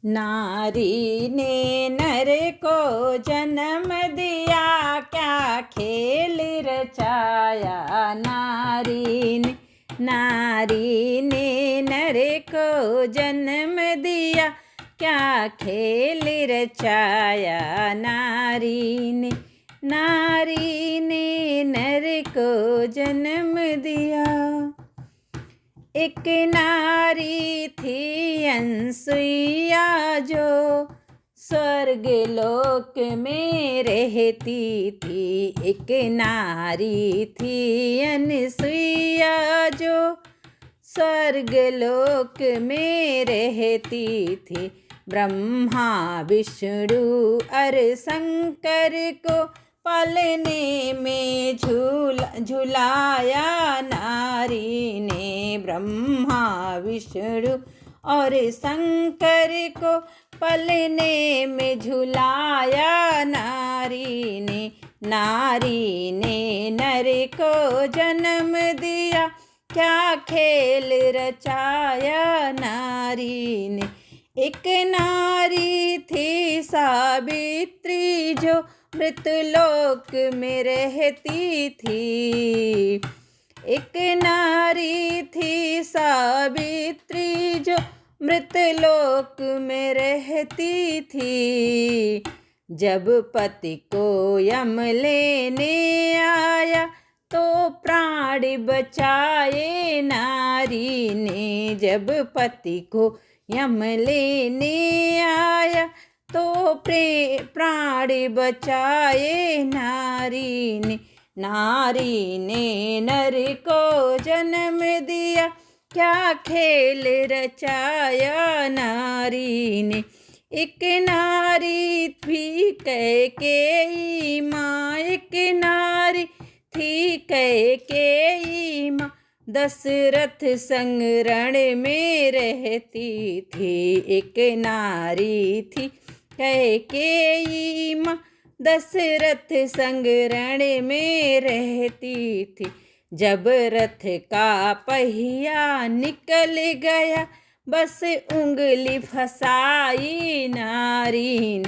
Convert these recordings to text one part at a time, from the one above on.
नारी ने नर को जन्म दिया, क्या खेल रचाया। नारी ने नर को जन्म दिया, क्या खेल रचाया। नारी ने नर को जन्म दिया। एक नारी थी अनसुईया, जो स्वर्ग लोक में रहती थी। एक नारी थी अनसुईया, जो स्वर्ग लोक में रहती थी। ब्रह्मा विष्णु और शंकर को पालने में झुलाया। नारी ने ब्रह्मा विष्णु और शंकर को पालने में झुलाया। नारी ने नर को जन्म दिया, क्या खेल रचाया। नारी ने एक नारी थी सावित्री, जो मृतलोक में रहती थी। एक नारी थी सावित्री, जो मृतलोक में रहती थी। जब पति को यम लेने आया, तो प्राण बचाए नारी ने। जब पति को यम लेने आया, तो प्राण बचाए नारी ने नर को जन्म दिया, क्या खेल रचाया। नारी ने एक नारी थी कैकेयी माँ, एक नारी थी कैकेयी माँ, दशरथ संग रण में रहती थी। एक नारी थी कैकेयी माँ, दशरथ संग रण में रहती थी। जब रथ का पहिया निकल गया, बस उंगली फंसाई नारी।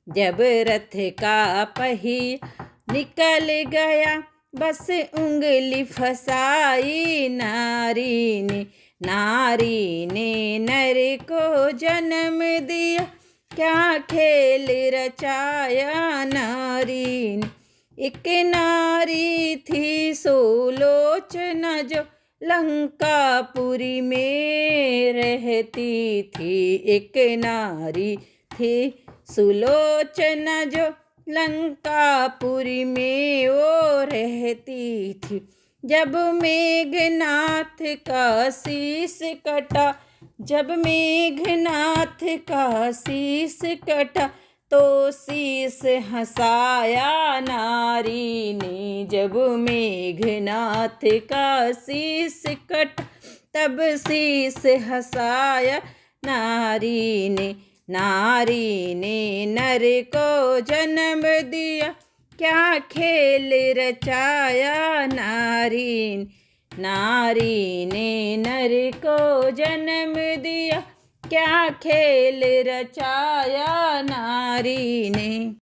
जब रथ का पहिया निकल गया, बस उंगली फंसाई नारी ने नर को जन्म दिया, क्या खेल रचाया। नारी एक नारी थी सुलोचना, जो लंकापुरी में रहती थी। एक नारी थी सुलोचना, जो लंकापुरी में वो रहती थी। जब मेघनाथ का शीश कटा, जब मेघनाथ का शीश कटा, तो शीश हंसाया नारी ने। जब मेघनाथ का शीश कटा, तब शीश हंसाया नारी ने नर को जन्म दिया, क्या खेल रचाया। नारी ने नर को जन्म दिया, क्या खेल रचाया। नारी ने